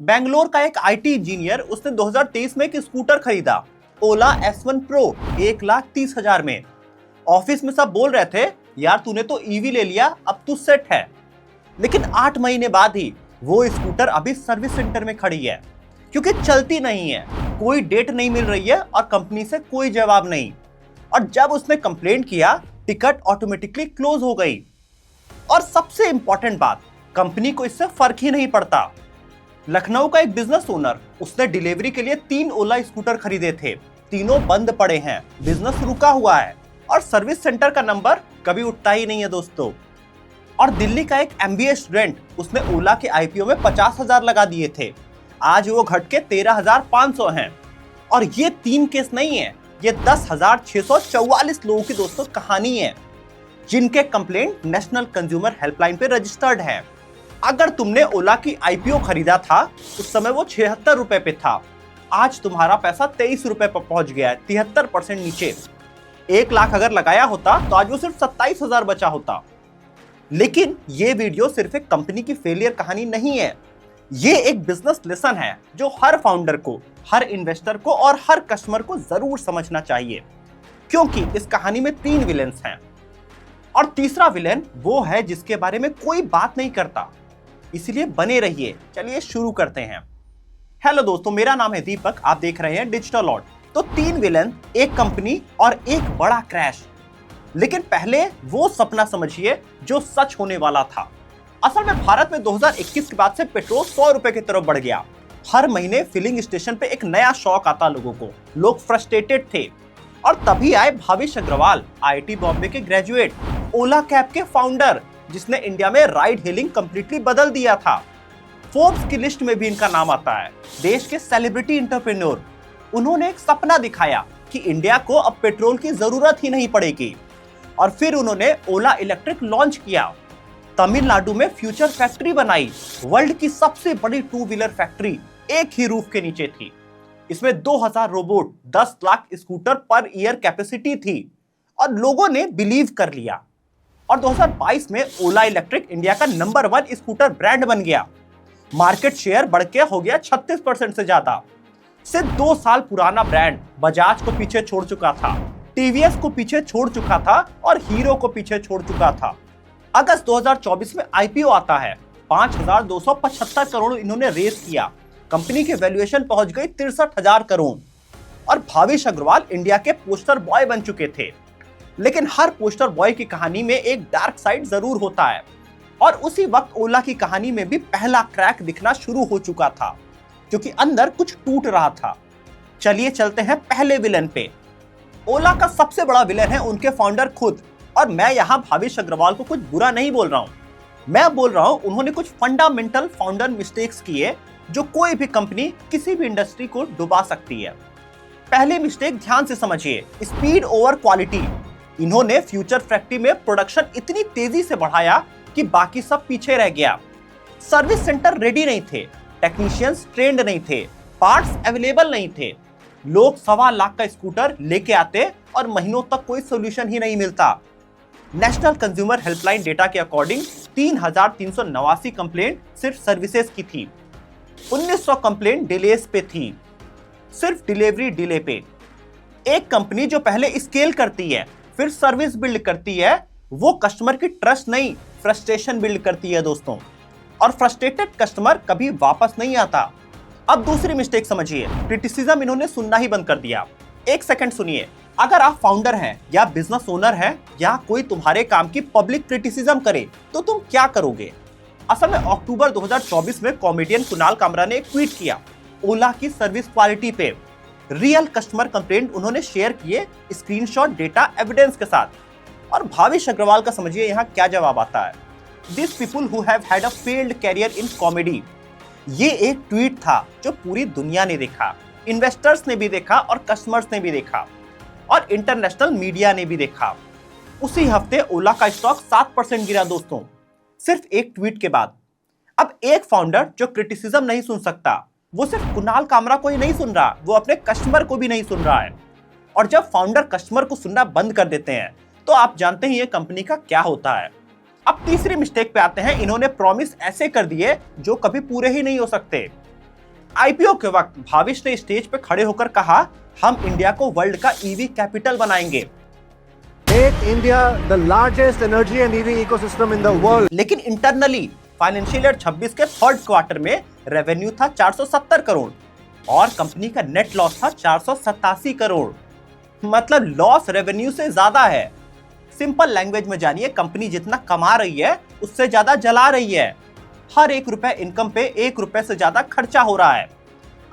बेंगलोर का एक IT engineer, उसने 2023 में एक स्कूटर खरीदा, ओला S1 Pro, 1,30,000 में। ऑफिस में सब बोल रहे थे, यार तूने तो ईवी ले लिया, अब तू सेट है। लेकिन 8 महीने बाद ही वो स्कूटर अभी सर्विस सेंटर में खड़ी है, क्योंकि चलती नहीं है, कोई डेट नहीं मिल रही है और कंपनी से कोई जवाब नहीं। और जब उसने कंप्लेंट किया, टिकट ऑटोमेटिकली क्लोज हो गई। और सबसे इंपॉर्टेंट बात, कंपनी को इससे फर्क ही नहीं पड़ता। लखनऊ का एक बिजनेस ओनर, उसने डिलीवरी के लिए 3 ओला स्कूटर खरीदे थे, तीनों बंद पड़े हैं, बिजनेस रुका हुआ है और सर्विस सेंटर का नंबर कभी उठता ही नहीं है दोस्तों। और दिल्ली का एक MBA स्टूडेंट, उसने ओला के IPO में 50,000 लगा दिए थे, आज वो घट के 13,500 हैं। और ये 3 केस नहीं है, ये 10,644 लोगों की दोस्तों कहानी है, जिनके कंप्लेंट नेशनल कंज्यूमर हेल्पलाइन पे रजिस्टर्ड है। अगर तुमने ओला की IPO खरीदा था, उस समय वो 76 रुपए पे था, आज तुम्हारा पैसा 23 रुपए पर पहुंच गया है, 73% नीचे। 1 लाख अगर लगाया होता तो आज वो सिर्फ 27,000 बचा होता। लेकिन ये वीडियो सिर्फ एक कंपनी की फेलियर कहानी नहीं है, ये एक बिजनेस लेसन है जो हर फाउंडर को, हर इन्वेस्टर को और हर कस्टमर को जरूर समझना चाहिए। क्योंकि इस कहानी में 3 विलेंस हैं और तीसरा विलेन वो है जिसके बारे में कोई बात नहीं करता। इसलिए बने रहिए। चलिए शुरू करते हैं। हेलो दोस्तों, मेरा नाम है दीपक, आप देख रहे हैं डिजिटल लॉट। तो 3 विलेन, एक कंपनी और एक बड़ा क्रैश। लेकिन पहले वो सपना समझिए जो सच होने वाला था। असल में भारत में 2021 के बाद से पेट्रोल 100 रुपए की तरफ बढ़ गया। हर महीने फिलिंग स्टेशन पे एक नया शौक आता लोगों को, लोग फ्रस्ट्रेटेड थे। और तभी आए भाविश अग्रवाल, IIT बॉम्बे के ग्रेजुएट, ओला कैब के फाउंडर, जिसने इंडिया में राइड हेलिंग कंप्लीटली बदल दिया था। फोर्ब्स की लिस्ट में भी इनका नाम आता है, देश के सेलिब्रिटी एंटरप्रेन्योर। उन्होंने एक सपना दिखाया कि इंडिया को अब पेट्रोल की जरूरत ही नहीं पड़ेगी। और फिर उन्होंने ओला इलेक्ट्रिक लॉन्च किया, तमिलनाडु में फ्यूचर फैक्ट्री बनाई, वर्ल्ड की सबसे बड़ी 2 व्हीलर फैक्ट्री एक ही रूफ के नीचे थी। इसमें 2000 robot, 10 lakh scooter per year capacity थी और लोगों ने बिलीव कर लिया। और 2022 में ओला इलेक्ट्रिक इंडिया का नंबर 1 स्कूटर ब्रांड बन गया। मार्केट शेयर बढ़ के हो गया 36% से ज्यादा। सिर्फ 2 साल पुराना ब्रांड बजाज को पीछे छोड़ चुका था, TVS को पीछे छोड़ चुका था और हीरो को पीछे छोड़ चुका था। अगस्त 2024 में IPO आता है, 5,275 करोड़ इन्होंने रेस किया, कंपनी की वैल्यूएशन पहुंच गई 63,000 करोड़। और भाविश अग्रवाल इंडिया के पोस्टर बॉय बन चुके थे। लेकिन हर पोस्टर बॉय की कहानी में एक डार्क साइड जरूर होता है। और उसी वक्त ओला की कहानी में भी पहला क्रैक दिखना शुरू हो चुका था, क्योंकि अंदर कुछ टूट रहा था। चलिए चलते हैं पहले विलन पे। ओला का सबसे बड़ा विलन है उनके फाउंडर खुद। और मैं यहाँ भाविश अग्रवाल को कुछ बुरा नहीं बोल रहा हूँ, मैं बोल रहा हूँ उन्होंने कुछ फंडामेंटल फाउंडर मिस्टेक्स किए जो कोई भी कंपनी, किसी भी इंडस्ट्री को डुबा सकती है। पहली मिस्टेक ध्यान से समझिए, स्पीड ओवर क्वालिटी। इन्होंने फ्यूचर फैक्ट्री में प्रोडक्शन इतनी तेजी से बढ़ाया कि बाकी सब पीछे रह गया। सर्विस सेंटर रेडी नहीं थे, टेक्नीशियंस ट्रेंड नहीं थे, पार्ट्स अवेलेबल नहीं थे। लोग 1.25 लाख का स्कूटर लेके आते और महीनों तक कोई सोल्यूशन ही नहीं मिलता। नेशनल कंज्यूमर हेल्पलाइन डेटा के अकॉर्डिंग 3,389 कंप्लेंट सिर्फ सर्विसेज की थी, 1900 कंप्लेंट डिलेस पे थी, सिर्फ डिलीवरी डिले पे। एक कंपनी जो पहले स्केल करती है फिर सर्विस बिल्ड करती है, वो कस्टमर की ट्रस्ट नहीं, फ्रस्ट्रेशन बिल्ड करती है दोस्तों। और फ्रस्ट्रेटेड कस्टमर कभी वापस नहीं आता। अब दूसरी मिस्टेक समझिए, क्रिटिसिज्म इन्होंने सुनना ही बंद कर दिया। एक सेकंड सुनिए, अगर आप फाउंडर हैं या बिजनेस ओनर हैं या कोई तुम्हारे काम की पब्लिक क्रिटिसिज्म करे तो तुम क्या करोगे? असल में अक्टूबर 2024 में कॉमेडियन कुणाल कामरा ने एक ट्वीट किया ओला की सर्विस क्वालिटी पे। रियल कस्टमर कंप्लेंट उन्होंने शेयर किए, स्क्रीनशॉट, डेटा, एविडेंस के साथ। और भाविश अग्रवाल का समझिए यहाँ क्या जवाब आता है, this people who have had a failed career in comedy. ये एक ट्वीट था जो पूरी दुनिया ने देखा, इन्वेस्टर्स ने भी देखा और कस्टमर्स ने भी देखा और इंटरनेशनल मीडिया ने भी देखा। उसी हफ्ते ओला का स्टॉक 7% गिरा दोस्तों, सिर्फ एक ट्वीट के बाद। अब एक फाउंडर जो क्रिटिसिज्म नहीं सुन सकता, वो सिर्फ कुणाल कामरा को ही नहीं सुन रहा, वो अपने कस्टमर को भी नहीं सुन रहा है। और जब फाउंडर कस्टमर को सुनना बंद कर देते हैं तो आप जानते ही ये कंपनी का क्या होता है। अब तीसरी मिस्टेक पे आते हैं, इन्होंने प्रॉमिस ऐसे कर दिए जो कभी पूरे ही नहीं हो सकते। आईपीओ के वक्त भाविश ने स्टेज पे खड़े होकर कहा, हम इंडिया को वर्ल्ड का ईवी कैपिटल बनाएंगे। Make India the largest energy and EV ecosystem in the world. लेकिन इंटरनली फाइनेंशियल ईयर 26 के थर्ड क्वार्टर में रेवेन्यू था 470 करोड़ और कंपनी का नेट लॉस था 487 करोड़। मतलब लॉस रेवेन्यू से ज्यादा है। सिंपल लैंग्वेज में जानिए, कंपनी जितना कमा रही है उससे ज्यादा जला रही है। हर 1 रुपए इनकम पे 1 रुपए से ज्यादा खर्चा हो रहा है।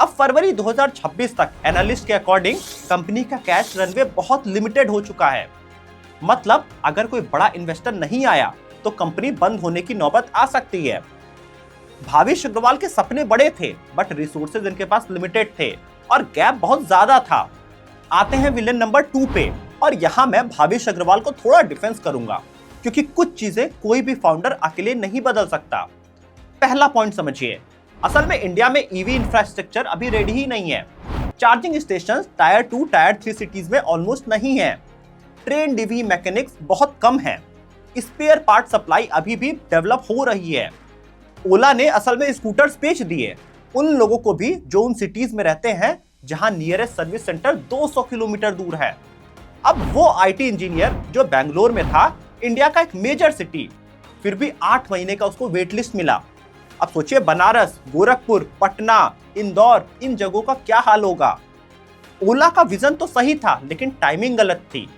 अब फरवरी 2026 तक एनालिस्ट के अकॉर्डिंग कंपनी का कैश रनवे बहुत लिमिटेड हो चुका है। मतलब अगर कोई बड़ा इन्वेस्टर नहीं आया तो कंपनी बंद होने की नौबत आ सकती है। भाविश अग्रवाल के सपने बड़े थे बट रिसोर्सेज इनके पास लिमिटेड थे और गैप बहुत ज्यादा था। आते हैं विलेन नंबर 2 पे और यहां मैं भाविश अग्रवाल को थोड़ा डिफेंस करूंगा क्योंकि कुछ चीजें कोई भी फाउंडर अकेले नहीं बदल सकता। पहला पॉइंट समझिए, असल में इंडिया में ईवी इंफ्रास्ट्रक्चर अभी रेडी ही नहीं है। Charging station tyre 2 tyre 3 cities में ऑलमोस्ट नहीं है। ट्रेन ईवी मैकेनिक्स बहुत कम है। स्पेयर पार्ट सप्लाई अभी भी डेवलप हो रही है। ओला ने असल में स्कूटर्स बेच दिए उन लोगों को भी जो उन सिटीज में रहते हैं जहां नियरेस्ट सर्विस सेंटर 200 किलोमीटर दूर है। अब वो आईटी इंजीनियर जो बेंगलोर में था, इंडिया का एक मेजर सिटी, फिर भी 8 महीने का उसको वेट लिस्ट मिला। अब सोचिए बनारस, गोरखपुर, पटना, इंदौर, इन जगहों का क्या हाल होगा। ओला का विजन तो सही था लेकिन टाइमिंग गलत थी।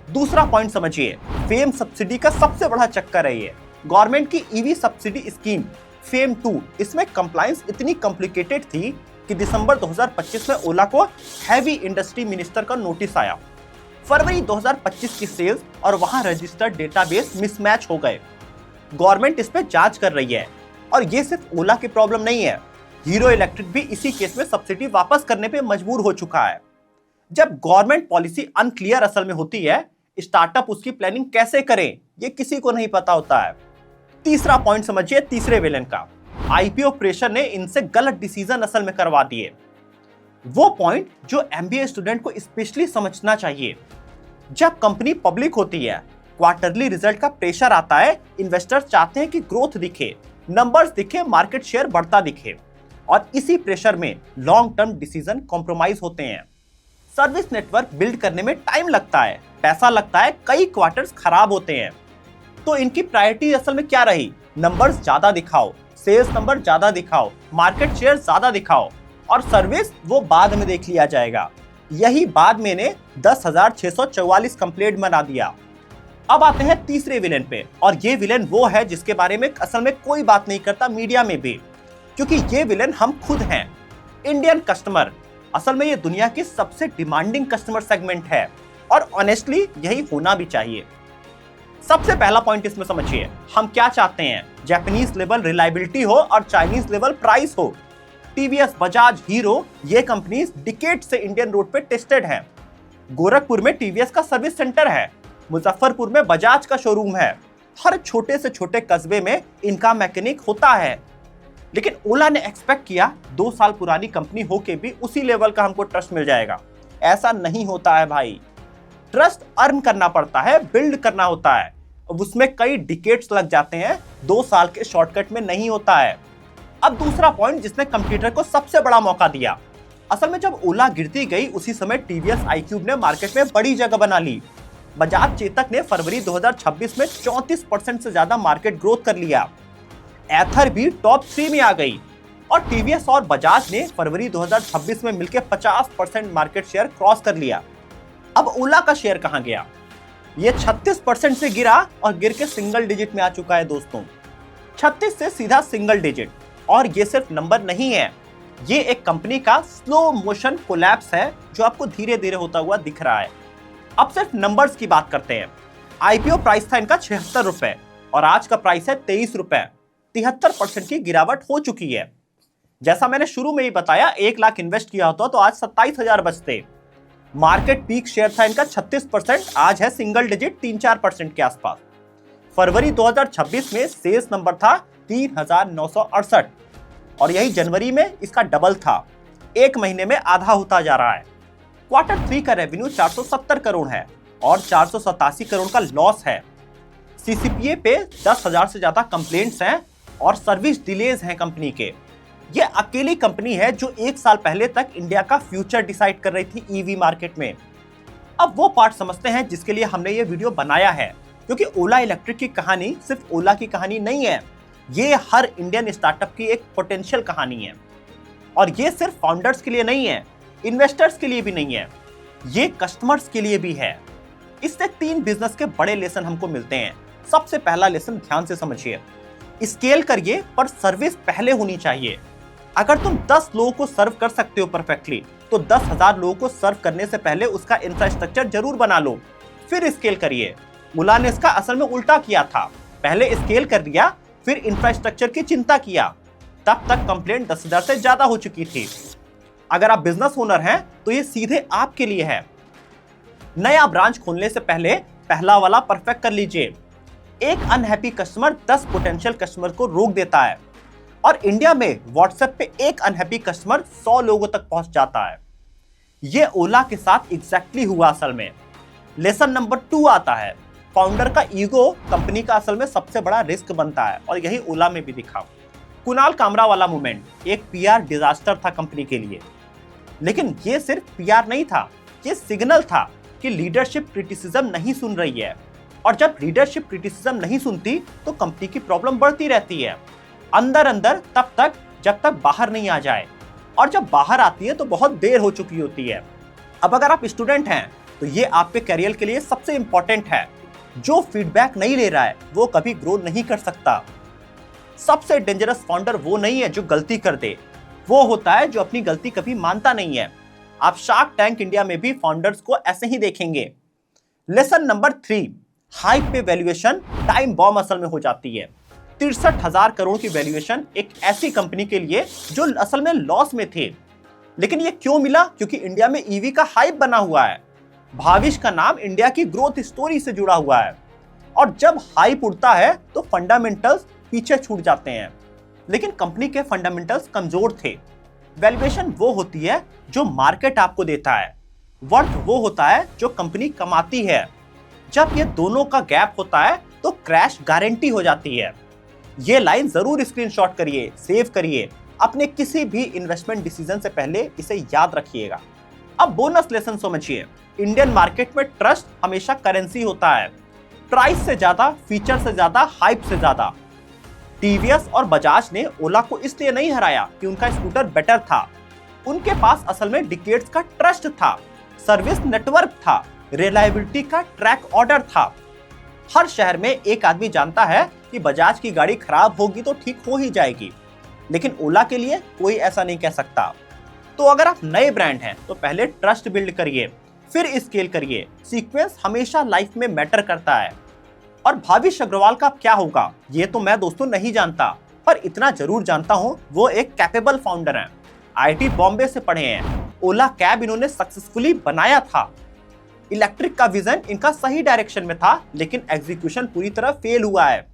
दूसरा पॉइंट समझिए, फेम सब्सिडी का सबसे बड़ा चक्कर है ये। गवर्नमेंट की ईवी सब्सिडी स्कीम फेम 2, इसमें कंप्लायंस इतनी कॉम्प्लिकेटेड थी कि दिसंबर 2025 में ओला को हैवी इंडस्ट्री मिनिस्टर का नोटिस आया। फरवरी 2025 की सेल्स और वहां रजिस्टर्ड डेटाबेस मिसमैच हो गए। गवर्नमेंट इस पे जांच कर रही है और ये सिर्फ ओला की प्रॉब्लम नहीं है, हीरो इलेक्ट्रिक भी इसी केस में सब्सिडी वापस करने पे मजबूर हो चुका है। जब गवर्नमेंट पॉलिसी अनक्लियर असल में होती है, स्टार्टअप उसकी प्लानिंग कैसे करें ये किसी को नहीं पता होता है। तीसरा पॉइंट समझिए, तीसरे विलेन का, आईपीओ प्रेशर ने इनसे गलत डिसीजन असल में करवा दिए। वो पॉइंट जो एमबीए स्टूडेंट को स्पेशली समझना चाहिए। जब कंपनी पब्लिक होती है, क्वार्टरली रिजल्ट का प्रेशर आता है। इन्वेस्टर्स चाहते हैं कि ग्रोथ दिखे, नंबर्स दिखे, मार्केट शेयर बढ़ता दिखे और इसी प्रेशर में लॉन्ग टर्म डिसीजन कॉम्प्रोमाइज होते हैं। सर्विस नेटवर्क बिल्ड करने में टाइम लगता है, पैसा लगता है, कई क्वार्टर्स खराब होते हैं। तो इनकी प्रायोरिटी असल में क्या रही? नंबर्स ज्यादा दिखाओ, सेल्स नंबर ज्यादा दिखाओ, मार्केट शेयर ज्यादा दिखाओ और सर्विस वो बाद में देख लिया जाएगा। यही बाद में ने 10,644 कंप्लेंट बना दिया। अब आते हैं तीसरे विलेन पे और ये विलेन वो है जिसके बारे में असल में कोई बात नहीं करता मीडिया में भी, क्योंकि ये विलेन हम खुद हैं, इंडियन कस्टमर। असल में ये दुनिया की सबसे डिमांडिंग कस्टमर सेगमेंट है और ऑनेस्टली यही होना भी चाहिए। सबसे पहला पॉइंट इसमें समझिए, हम क्या चाहते हैं? जापानीज लेवल रिलायबिलिटी हो और चाइनीज लेवल प्राइस हो। टीवीएस, बजाज, हीरो, ये कंपनीज डिकेड से इंडियन रोड पे टेस्टेड हैं। गोरखपुर में टीवीएस का सर्विस सेंटर है, मुजफ्फरपुर में बजाज का शोरूम है। हर छोटे से छोटे कस्बे में इनका मैकेनिक होता है। लेकिन ओला ने एक्सपेक्ट किया 2 साल पुरानी कंपनी होके भी उसी लेवल का हमको ट्रस्ट मिल जाएगा। ऐसा नहीं होता है भाई। ट्रस्ट अर्न करना पड़ता है, बिल्ड करना होता है, उसमें कई डिकेड्स लग जाते हैं, 2 साल के शॉर्टकट में नहीं होता है। अब दूसरा पॉइंट जिसने कंप्यूटर को सबसे बड़ा मौका दिया। असल में जब ओला गिरती गई उसी समय टीवीएस आईक्यूब ने मार्केट में बड़ी जगह बना ली। बजाज चेतक ने फरवरी 2026 में 34% से ज्यादा मार्केट ग्रोथ कर लिया। एथर भी टॉप 3 में आ गई और टीवीएस और बजाज ने फरवरी 2026 में मिलकर 50% मार्केट शेयर क्रॉस कर लिया। अब ओला का शेयर कहां गया? ये 36% से गिरा और गिर के सिंगल डिजिट में आ चुका है दोस्तों। 36 से सीधा सिंगल डिजिट। और ये सिर्फ नंबर नहीं है, ये एक कंपनी का स्लो मोशन कोलैप्स है जो आपको धीरे धीरे होता हुआ दिख रहा है। अब सिर्फ नंबर्स की बात करते हैं। आईपीओ प्राइस था इनका 76 रुपए और आज का प्राइस है 23 रुपए। 73% की गिरावट हो चुकी है। जैसा मैंने शुरू में ही बताया, 1 लाख इन्वेस्ट किया होता तो आज 27,000 बचते। मार्केट पीक शेयर था इनका 36%, आज है सिंगल डिजिट 3-4% के आसपास। फरवरी 2026 में सेल्स नंबर था 3,968 और यही जनवरी में इसका डबल था। 1 महीने में आधा होता जा रहा है। क्वार्टर 3 का रेवेन्यू 470 करोड़ है और 487 करोड़ का लॉस है। सीसीपीए पे 10,000 से ज्यादा कंप्लेंट्स हैं और सर्विस डिलेज हैं कंपनी के। ये अकेली कंपनी है जो 1 साल पहले तक इंडिया का फ्यूचर डिसाइड कर रही थी ईवी मार्केट में। अब वो पार्ट समझते हैं जिसके लिए हमने ये वीडियो बनाया है, क्योंकि ओला इलेक्ट्रिक की कहानी सिर्फ ओला की कहानी नहीं है, ये हर इंडियन स्टार्टअप की एक पोटेंशियल कहानी है। और ये सिर्फ फाउंडर्स के लिए नहीं है, इन्वेस्टर्स के लिए भी नहीं है, ये कस्टमर्स के लिए भी है। इससे 3 बिजनेस के बड़े लेसन हमको मिलते हैं। सबसे पहला लेसन ध्यान से समझिए, स्केल करिए पर सर्विस पहले होनी चाहिए। अगर तुम 10 लोगों को सर्व कर सकते हो परफेक्टली, तो 10,000 लोगों को सर्व करने से पहले उसका इंफ्रास्ट्रक्चर जरूर बना लो, फिर स्केल करिए। ओला ने इसका असल में उल्टा किया था, पहले स्केल कर दिया, फिर इंफ्रास्ट्रक्चर की चिंता किया। तब तक कंप्लेंट 10,000 से ज्यादा हो चुकी थी। अगर आप बिजनेस ओनर हैं तो ये सीधे आपके लिए है। नया ब्रांच खोलने से पहले पहला वाला परफेक्ट कर लीजिए। एक अनहैप्पी कस्टमर 10 पोटेंशियल कस्टमर को रोक देता है, और इंडिया में व्हाट्सएप पे एक अनहैप्पी कस्टमर 100 लोगों तक पहुंच जाता है। ये ओला के साथ एग्जैक्टली हुआ असल में। लेसन नंबर 2 आता है, फाउंडर का ईगो कंपनी का असल में सबसे बड़ा रिस्क बनता है, और यही ओला में भी दिखा। कुणाल कामरा वाला मूवमेंट एक पीआर डिजास्टर था कंपनी के लिए, लेकिन ये सिर्फ पीआर नहीं था, ये सिग्नल था कि लीडरशिप क्रिटिसिज्म नहीं सुन रही है। और जब लीडरशिप क्रिटिसिज्म नहीं सुनती तो कंपनी की प्रॉब्लम बढ़ती रहती है, अंदर अंदर, तब तक जब तक बाहर नहीं आ जाए, और जब बाहर आती है तो बहुत देर हो चुकी होती है। अब अगर आप स्टूडेंट हैं तो ये आपके करियर के लिए सबसे इंपॉर्टेंट है। जो फीडबैक नहीं ले रहा है वो कभी ग्रो नहीं कर सकता। सबसे डेंजरस फाउंडर वो नहीं है जो गलती कर दे, वो होता है जो अपनी गलती कभी मानता नहीं है। आप शार्क टैंक इंडिया में भी फाउंडर्स को ऐसे ही देखेंगे। लेसन नंबर 3, हाइप पे वैल्यूएशन टाइम बॉम्ब असल में हो जाती है। 63,000 करोड़ की वैल्यूएशन एक ऐसी कंपनी के लिए जो असल में लॉस में थे। लेकिन ये क्यों मिला? क्योंकि इंडिया में ईवी का हाइप बना हुआ है। भाविश का नाम इंडिया की ग्रोथ स्टोरी से जुड़ा हुआ है, और जब हाइप उड़ता है तो फंडामेंटल्स पीछे छूट जाते हैं। लेकिन कंपनी के फंडामेंटल्स कमजोर थे। वैल्यूएशन वो होती है जो मार्केट आपको देता है, वर्थ वो होता है जो कंपनी कमाती है। जब ये दोनों का गैप होता है तो क्रैश गारंटी हो जाती है। ये लाइन जरूर स्क्रीनशॉट करिए, सेव करिए, अपने किसी भी इन्वेस्टमेंट डिसीजन से पहले इसे याद रखिएगा। अब बोनस लेसन समझिए, इंडियन मार्केट में ट्रस्ट हमेशा करेंसी होता है, प्राइस से ज्यादा, फीचर से ज्यादा, हाइप से ज्यादा। टीवीएस और बजाज ने ओला को इसलिए नहीं हराया कि उनका स्कूटर बेटर था, उनके पास असल में डिकेड्स का ट्रस्ट था, सर्विस नेटवर्क था, रिलायबिलिटी का ट्रैक ऑर्डर था। हर शहर में एक आदमी जानता है कि बजाज की गाड़ी खराब होगी तो ठीक हो ही जाएगी, लेकिन ओला के लिए कोई ऐसा नहीं कह सकता। तो अगर आप नए ब्रांड हैं तो पहले ट्रस्ट बिल्ड करिए, फिर स्केल करिए। सीक्वेंस हमेशा लाइफ में मैटर करता है। और भाविश अग्रवाल का क्या होगा ये तो मैं दोस्तों नहीं जानता, पर इतना जरूर जानता हूं वो एक कैपेबल फाउंडर हैं, आईआईटी बॉम्बे से पढ़े हैं। ओला कैब इन्होंने सक्सेसफुली बनाया था। इलेक्ट्रिक का विजन इनका सही डायरेक्शन में था, लेकिन एग्जीक्यूशन पूरी तरह फेल हुआ है।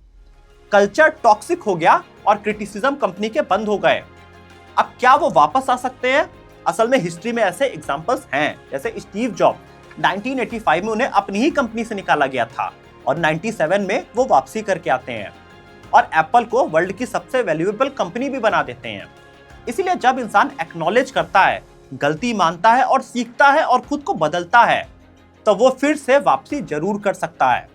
कल्चर टॉक्सिक हो गया और क्रिटिसिज्म कंपनी के बंद हो गए। अब क्या वो वापस आ सकते हैं? असल में हिस्ट्री में ऐसे एग्जांपल्स हैं, जैसे स्टीव जॉब 1985 में उन्हें अपनी ही कंपनी से निकाला गया था, और 97 में वो वापसी करके आते हैं और एप्पल को वर्ल्ड की सबसे वैल्यूएबल कंपनी भी बना देते हैं। इसीलिए जब इंसान एक्नॉलेज करता है, गलती मानता है और सीखता है और खुद को बदलता है, तो वो फिर से वापसी जरूर कर सकता है।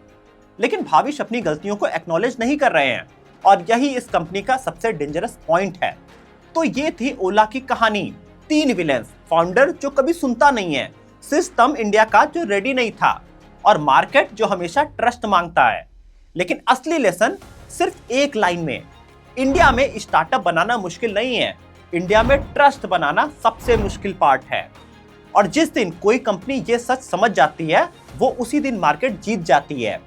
लेकिन भाविश अपनी गलतियों को एक्नॉलेज नहीं कर रहे हैं, और यही इस कंपनी का सबसे डेंजरस पॉइंट है। तो ये थी ओला की कहानी। 3 विलेंस, फाउंडर जो कभी सुनता नहीं है, सिस्टम इंडिया का जो रेडी नहीं था, और मार्केट जो हमेशा ट्रस्ट मांगता है। लेकिन असली लेसन सिर्फ एक लाइन में, इंडिया में स्टार्टअप बनाना मुश्किल नहीं है, इंडिया में ट्रस्ट बनाना सबसे मुश्किल पार्ट है। और जिस दिन कोई कंपनी ये सच समझ जाती है, वो उसी दिन मार्केट जीत जाती है।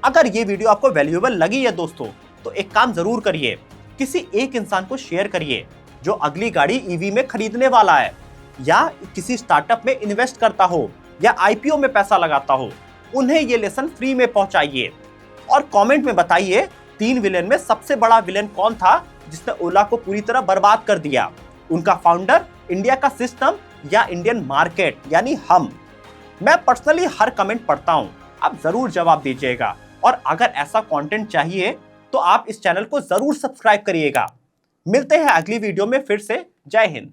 अगर ये वीडियो आपको वैल्यूएबल लगी है दोस्तों, तो एक काम जरूर करिए, किसी एक इंसान को शेयर करिए जो अगली गाड़ी ईवी में खरीदने वाला है, या किसी स्टार्टअप में इन्वेस्ट करता हो, या आईपीओ में पैसा लगाता हो। उन्हें ये लेसन फ्री में पहुंचाइए, और कमेंट में बताइए 3 विलेन में सबसे बड़ा विलेन कौन था जिसने ओला को पूरी तरह बर्बाद कर दिया, उनका फाउंडर, इंडिया का सिस्टम, या इंडियन मार्केट यानी हम। मैं पर्सनली हर कमेंट पढ़ता हूं, आप जरूर जवाब दीजिएगा। और अगर ऐसा कंटेंट चाहिए तो आप इस चैनल को जरूर सब्सक्राइब करिएगा। मिलते हैं अगली वीडियो में फिर से। जय हिंद।